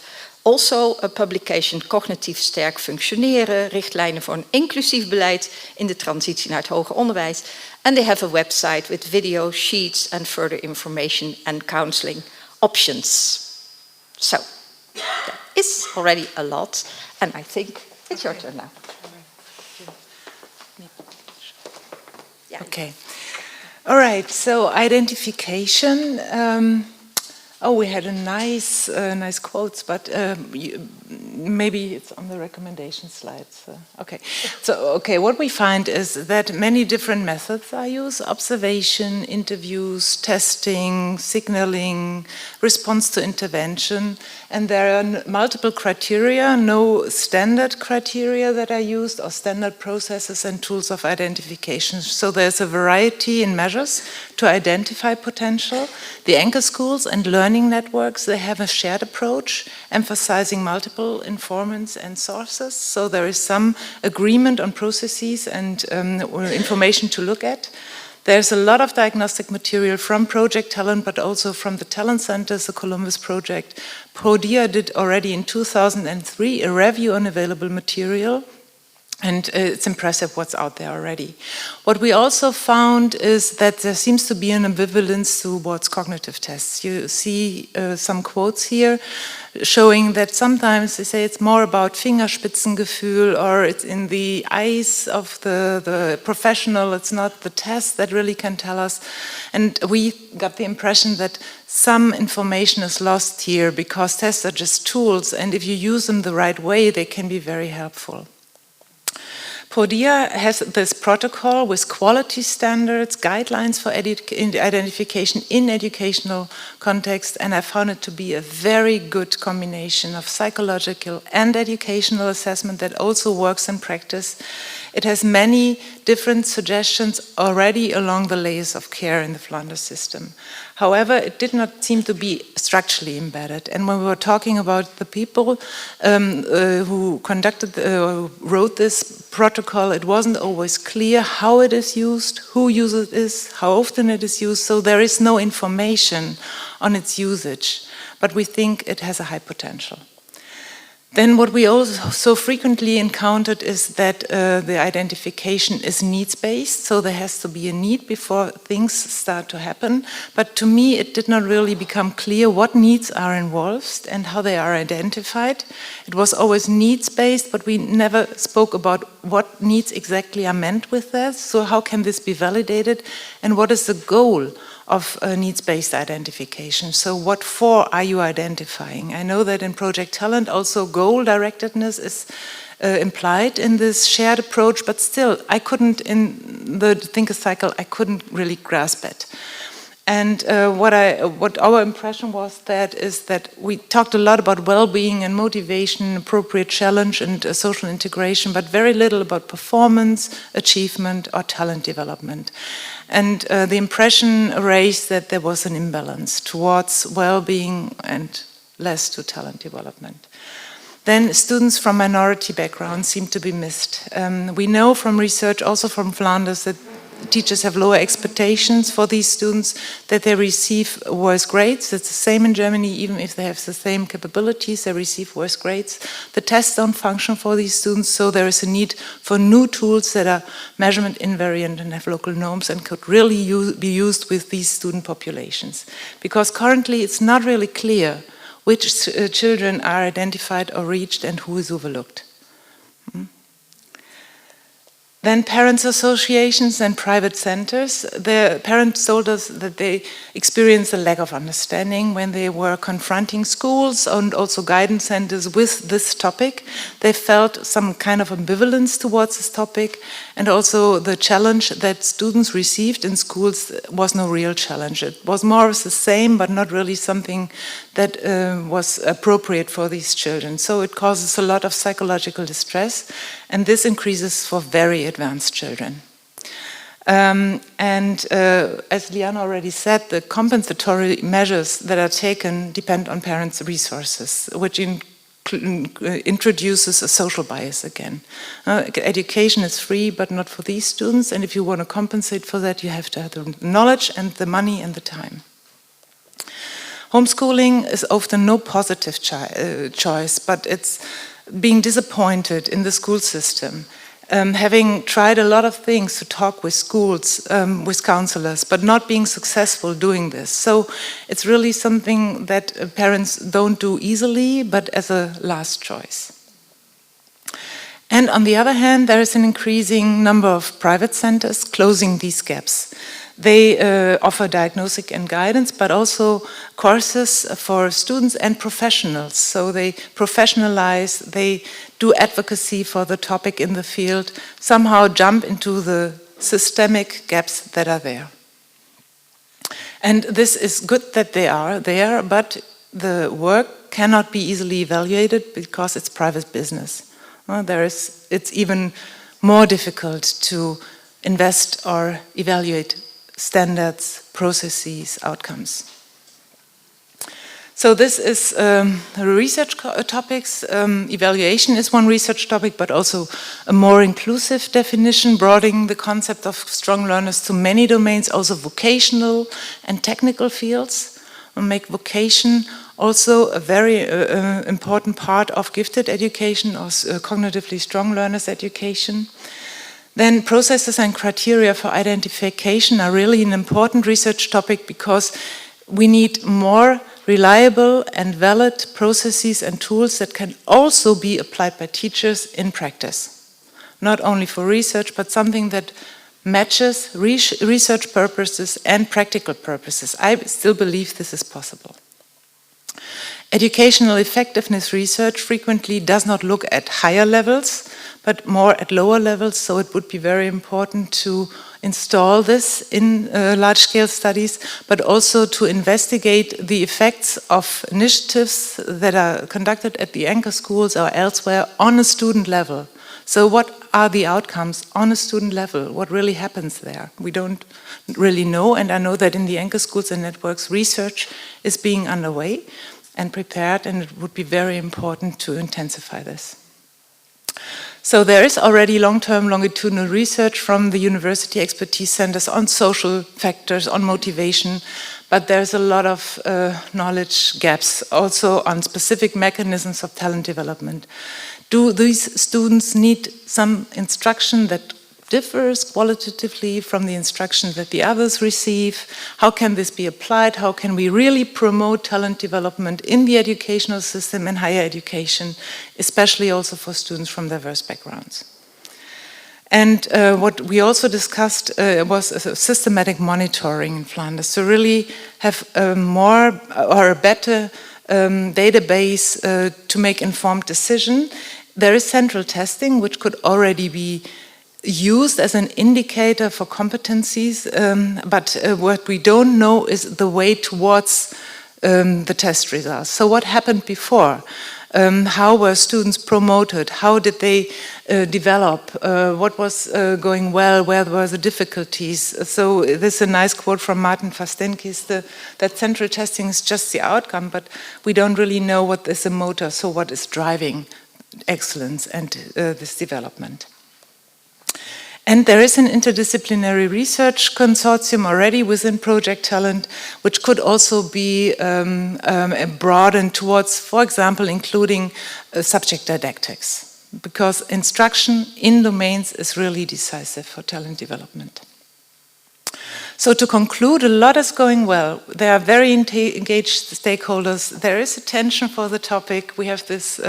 also a publication, Cognitief sterk functioneren, richtlijnen voor een inclusief beleid in de transitie naar het hoger onderwijs. And they have a website with video, sheets and further information and counseling options. So, that is already a lot, and I think it's your turn now. Yeah. Okay. All right, so identification. We had a nice quotes, but maybe it's on the recommendation slides. Okay, what we find is that many different methods are used: observation, interviews, testing, signaling, response to intervention, and there are multiple criteria, no standard criteria that are used or standard processes and tools of identification. So there's a variety in measures to identify potential. The anchor schools and learning networks, they have a shared approach, emphasizing multiple informants and sources. So there is some agreement on processes and information to look at. There's a lot of diagnostic material from Project Talent, but also from the Talent Centers, the Columbus Project. ProDia did already in 2003 a review on available material. And it's impressive what's out there already. What we also found is that there seems to be an ambivalence towards cognitive tests. You see some quotes here showing that sometimes they say it's more about Fingerspitzengefühl, or it's in the eyes of the professional, it's not the test that really can tell us. And we got the impression that some information is lost here because tests are just tools, and if you use them the right way, they can be very helpful. ProDia has this protocol with quality standards, guidelines for identification in educational context, and I found it to be a very good combination of psychological and educational assessment that also works in practice. It has many different suggestions already along the layers of care in the Flanders system. However, it did not seem to be structurally embedded. And when we were talking about the people who wrote this protocol, it wasn't always clear how it is used, who uses it, how often it is used. So there is no information on its usage. but we think it has a high potential. Then what we also frequently encountered is that the identification is needs-based, so there has to be a need before things start to happen. But to me, it did not really become clear what needs are involved and how they are identified. It was always needs-based, but we never spoke about what needs exactly are meant with that. So how can this be validated, and what is the goal of needs-based identification? So what for are you identifying? I know that in Project Talent also goal-directedness is implied in this shared approach, but still I couldn't, in the thinker cycle, I couldn't really grasp it. And what our impression was that we talked a lot about well-being and motivation, appropriate challenge and social integration, but very little about performance, achievement or talent development. And the impression raised that there was an imbalance towards well-being and less to talent development. Then students from minority backgrounds seem to be missed. We know from research, also from Flanders, that teachers have lower expectations for these students, that they receive worse grades. It's the same in Germany, even if they have the same capabilities, they receive worse grades. The tests don't function for these students, so there is a need for new tools that are measurement invariant and have local norms and could really be used with these student populations. Because currently it's not really clear which children are identified or reached and who is overlooked. Then parents' associations and private centers. The parents told us that they experienced a lack of understanding when they were confronting schools and also guidance centers with this topic. They felt some kind of ambivalence towards this topic, and also the challenge that students received in schools was no real challenge. It was more of the same, but not really something that was appropriate for these children. So it causes a lot of psychological distress, and this increases for very advanced children. As Lianne already said, the compensatory measures that are taken depend on parents' resources, which introduces a social bias again. Education is free, but not for these students, and if you want to compensate for that, you have to have the knowledge and the money and the time. Homeschooling is often no positive choice, but it's being disappointed in the school system. Having tried a lot of things to talk with schools, with counselors, but not being successful doing this. So it's really something that parents don't do easily, but as a last choice. And on the other hand, there is an increasing number of private centers closing these gaps. They offer diagnostic and guidance, but also courses for students and professionals. So they professionalize, they do advocacy for the topic in the field, somehow jump into the systemic gaps that are there. And this is good that they are there, but the work cannot be easily evaluated because it's private business. It's even more difficult to invest or evaluate standards, processes, outcomes. So this is research topics. Evaluation is one research topic, but also a more inclusive definition, broadening the concept of strong learners to many domains, also vocational and technical fields, and make vocation also a very important part of gifted education or cognitively strong learners education. Then processes and criteria for identification are really an important research topic because we need more reliable and valid processes and tools that can also be applied by teachers in practice. Not only for research, but something that matches research purposes and practical purposes. I still believe this is possible. Educational effectiveness research frequently does not look at higher levels, but more at lower levels, so it would be very important to install this in large-scale studies, but also to investigate the effects of initiatives that are conducted at the anchor schools or elsewhere on a student level. So what are the outcomes on a student level? What really happens there? We don't really know, and I know that in the anchor schools and networks, research is being underway and prepared, and it would be very important to intensify this. So there is already long-term longitudinal research from the university expertise centers on social factors, on motivation, but there's a lot of knowledge gaps also on specific mechanisms of talent development. Do these students need some instruction that differs qualitatively from the instruction that the others receive? How can this be applied? How can we really promote talent development in the educational system and higher education, especially also for students from diverse backgrounds? And what we also discussed was a systematic monitoring in Flanders to really have a more or a better database to make informed decision. There is central testing, which could already be used as an indicator for competencies, but what we don't know is the way towards the test results. So what happened before? How were students promoted? How did they develop? What was going well? Where were the difficulties? So this is a nice quote from Martin Vastenkis, that central testing is just the outcome, but we don't really know what is the motor, so what is driving excellence and this development. And there is an interdisciplinary research consortium already within Project Talent, which could also be broadened towards, for example, including subject didactics, because instruction in domains is really decisive for talent development. So to conclude, a lot is going well. There are very engaged stakeholders. There is attention for the topic. We have this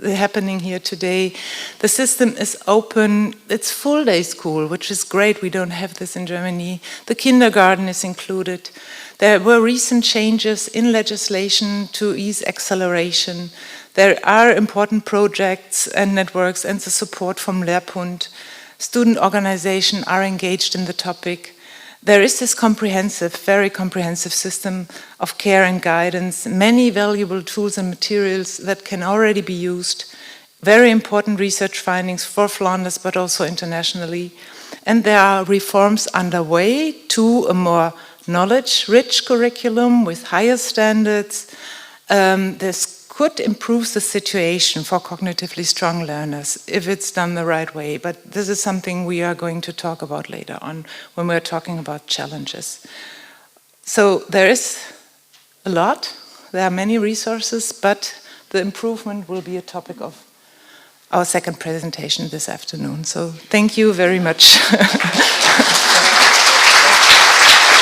happening here today. The system is open. It's full day school, which is great. We don't have this in Germany. The kindergarten is included. There were recent changes in legislation to ease acceleration. There are important projects and networks and the support from Lehrpund. Student organizations are engaged in the topic. There is this comprehensive, very comprehensive system of care and guidance, many valuable tools and materials that can already be used, very important research findings for Flanders, but also internationally. And there are reforms underway to a more knowledge-rich curriculum with higher standards. This could improve the situation for cognitively strong learners if it's done the right way. But this is something we are going to talk about later on when we're talking about challenges. So there is a lot. There are many resources, but the improvement will be a topic of our second presentation this afternoon. So thank you very much.